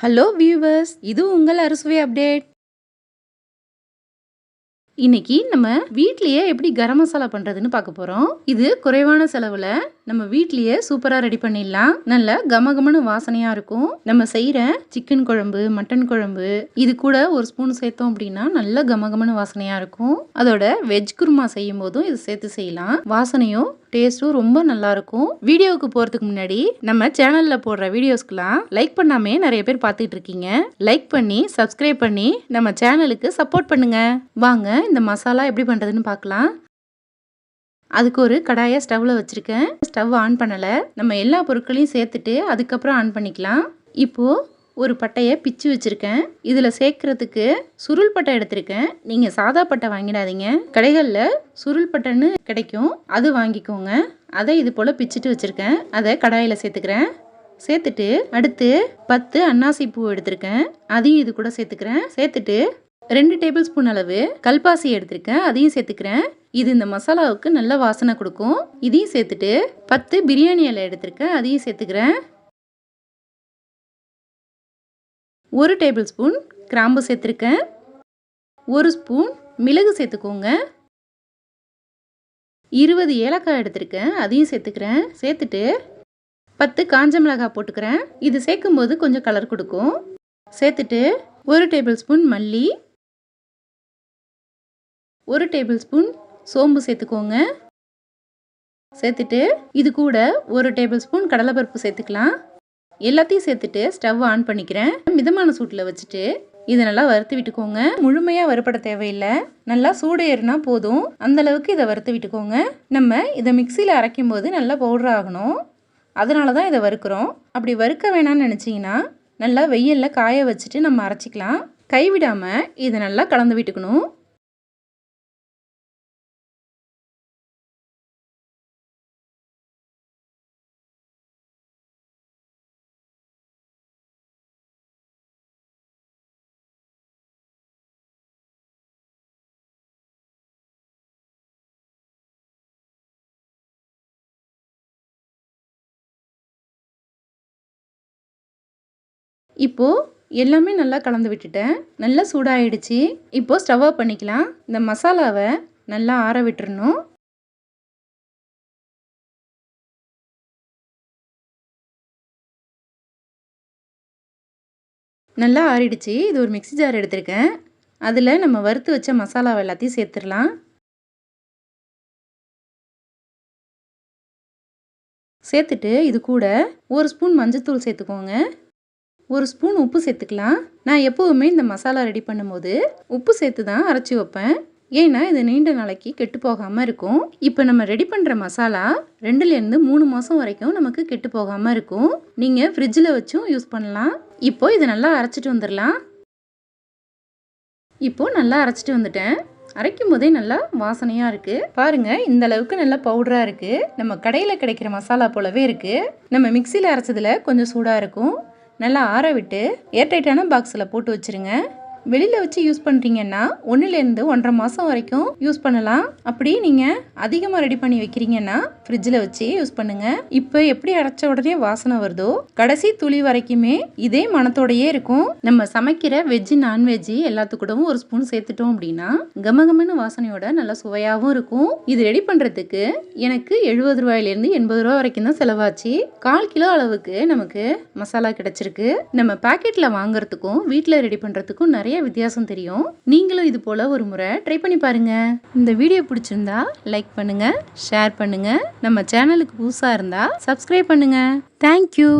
Hello viewers, இது உங்கள் அறுசுவை அப்டேட். இன்னைக்கு நம்ம வீட்லயே எப்படி கரம் மசாலா பண்றதுன்னு பார்க்க போறோம். இது குறைவான செலவுல நம்ம வீட்லயே சூப்பரா ரெடி பண்ணிடலாம். நல்ல கமகமன்னு வாசனையா இருக்கும். நம்ம செய்யற சிக்கன் குழம்பு, மட்டன் குழம்பு இது கூட ஒரு ஸ்பூன் சேர்த்தோம் அப்படின்னா நல்ல கமகமன்னு வாசனையா இருக்கும். அதோட வெஜ் குருமா செய்யும் போதும் இது சேர்த்து செய்யலாம். வாசனையும் டேஸ்ட்டும் ரொம்ப நல்லா இருக்கும். வீடியோவுக்கு போறதுக்கு முன்னாடி நம்ம சேனல்ல போடுற வீடியோஸ்க்குலாம் லைக் பண்ணாமே நிறைய பேர் பார்த்துட்டு இருக்கீங்க. லைக் பண்ணி சப்ஸ்கிரைப் பண்ணி நம்ம சேனலுக்கு சப்போர்ட் பண்ணுங்க. வாங்க இந்த மசாலா எப்படி பண்றதுன்னு பார்க்கலாம். அதுக்கு ஒரு கடாயை ஸ்டவ்ல வச்சிருக்கேன். ஸ்டவ் ஆன் பண்ணல. நம்ம எல்லா பொருட்களையும் சேர்த்துட்டு அதுக்கப்புறம் ஆன் பண்ணிக்கலாம். இப்போ ஒரு பட்டையை பிச்சு வச்சுருக்கேன். இதில் சேர்க்குறதுக்கு சுருள் பட்டை எடுத்திருக்கேன். நீங்கள் சாதா பட்டை வாங்கிடாதீங்க. கடைகளில் சுருள் பட்டைன்னு கிடைக்கும், அது வாங்கிக்கோங்க. அதை இது போல் பிச்சுட்டு வச்சுருக்கேன். அதை கடாயில் சேர்த்துக்கிறேன். சேர்த்துட்டு அடுத்து 10 அன்னாசி பூ எடுத்திருக்கேன், அதையும் இது கூட சேர்த்துக்கிறேன். சேர்த்துட்டு 2 டேபிள் ஸ்பூன் அளவு கல்பாசி எடுத்திருக்கேன், அதையும் சேர்த்துக்கிறேன். இது இந்த மசாலாவுக்கு நல்ல வாசனை கொடுக்கும். இதையும் சேர்த்துட்டு 10 பிரியாணி இலை எடுத்திருக்கேன், அதையும் சேர்த்துக்கிறேன். 1 டேபிள் ஸ்பூன் கிராம்பு சேர்த்துருக்கேன். 1 ஸ்பூன் மிளகு சேர்த்துக்கோங்க. 20 ஏலக்காய் எடுத்திருக்கேன், அதையும் சேர்த்துக்கிறேன். சேர்த்துட்டு 10 காஞ்ச மிளகாய் போட்டுக்கிறேன். இது சேர்க்கும்போது கொஞ்சம் கலர் கொடுக்கும். சேர்த்துட்டு 1 டேபிள் ஸ்பூன் மல்லி, 1 டேபிள் ஸ்பூன் சோம்பு சேர்த்துக்கோங்க. சேர்த்துட்டு இது கூட 1 டேபிள் ஸ்பூன் கடலைப்பருப்பு சேர்த்துக்கலாம். எல்லாத்தையும் சேர்த்துட்டு ஸ்டவ் ஆன் பண்ணிக்கிறேன். மிதமான சூட்டில் வச்சுட்டு இதை நல்லா வறுத்து விட்டுக்கோங்க. முழுமையாக வறுப்பட தேவையில்லை, நல்லா சூடு ஏறினா போதும். அந்தளவுக்கு இதை வறுத்து விட்டுக்கோங்க. நம்ம இதை மிக்சியில் அரைக்கும் போது நல்லா பவுடர் ஆகணும், அதனால தான் இதை வறுக்கிறோம். அப்படி வறுக்க வேணாம்னு நினச்சிங்கன்னா நல்லா வெயிலில் காய வச்சுட்டு நம்ம அரைச்சிக்கலாம். கைவிடாமல் இதை நல்லா கலந்து விட்டுக்கணும். இப்போது எல்லாமே நல்லா கலந்து விட்டுட்டேன். நல்லா சூடாயிடுச்சு. இப்போது ஸ்டவ் ஆஃப் பண்ணிக்கலாம். இந்த மசாலாவை நல்லா ஆற விட்டுறணும். நல்லா ஆறிடுச்சு. இது ஒரு மிக்ஸி ஜார் எடுத்திருக்கேன். அதில் நம்ம வறுத்து வச்ச மசாலாவை எல்லாத்தையும் சேர்த்துடலாம். சேர்த்துட்டு இது கூட 1 ஸ்பூன் மஞ்சள்தூள் சேர்த்துக்கோங்க. 1 ஸ்பூன் உப்பு சேர்த்துக்கலாம். நான் எப்போவுமே இந்த மசாலா ரெடி பண்ணும்போது உப்பு சேர்த்து தான் அரைச்சி வைப்பேன், ஏன்னா இது நீண்ட நாளைக்கு கெட்டு போகாமல் இருக்கும். இப்போ நம்ம ரெடி பண்ணுற மசாலா 2லேருந்து 3 மாதம் வரைக்கும் நமக்கு கெட்டு போகாமல் இருக்கும். நீங்கள் ஃப்ரிட்ஜில் வச்சும் யூஸ் பண்ணலாம். இப்போது இதை நல்லா அரைச்சிட்டு வந்துடலாம். இப்போது நல்லா அரைச்சிட்டு வந்துட்டேன். அரைக்கும் போதே நல்லா வாசனையாக இருக்குது. பாருங்கள், இந்த அளவுக்கு நல்லா பவுடராக இருக்குது. நம்ம கடையில் கிடைக்கிற மசாலா போலவே இருக்குது. நம்ம மிக்சியில் அரைச்சதில் கொஞ்சம் சூடாக இருக்கும். நல்லா ஆற விட்டு ஏர்டைட்டான பாக்ஸில் போட்டு வச்சுருங்க. வெளியில் வச்சு யூஸ் பண்ணுறீங்கன்னா 1லேருந்து 1.5 மாதம் வரைக்கும் யூஸ் பண்ணலாம். அப்படி நீங்கள் அதிகமாக ரெடி பண்ணி வைக்கிறீங்கன்னா ஃப்ரிட்ஜில் வச்சு யூஸ் பண்ணுங்கள். இப்போ எப்படி அரைச்ச உடனே வாசனை வருதோ கடைசி துளி வரைக்குமே இதே மணத்தோடையே இருக்கும். நம்ம சமைக்கிற வெஜ்ஜு நான்வெஜ்ஜு எல்லாத்துக்கூடவும் 1 ஸ்பூன் சேர்த்துட்டோம் அப்படின்னா கமகமன்னு வாசனையோட நல்லா சுவையாகவும் இருக்கும். இது ரெடி பண்ணுறதுக்கு எனக்கு 70 ரூபாயிலேருந்து 80 ரூபா வரைக்கும் தான் செலவாச்சு. 1/4 கிலோ அளவுக்கு நமக்கு மசாலா கிடைச்சிருக்கு. நம்ம பேக்கெட்டில் வாங்குறதுக்கும் வீட்டில் ரெடி பண்ணுறதுக்கும் நிறைய வித்தியாசம் தெரியும். நீங்களும் இது போல ஒரு முறை ட்ரை பண்ணி பாருங்க. இந்த வீடியோ பிடிச்சிருந்தா லைக் பண்ணுங்க, ஷேர் பண்ணுங்க. நம்ம சேனலுக்கு புதுசா இருந்தா சப்ஸ்கிரைப் பண்ணுங்க. தேங்க்யூ.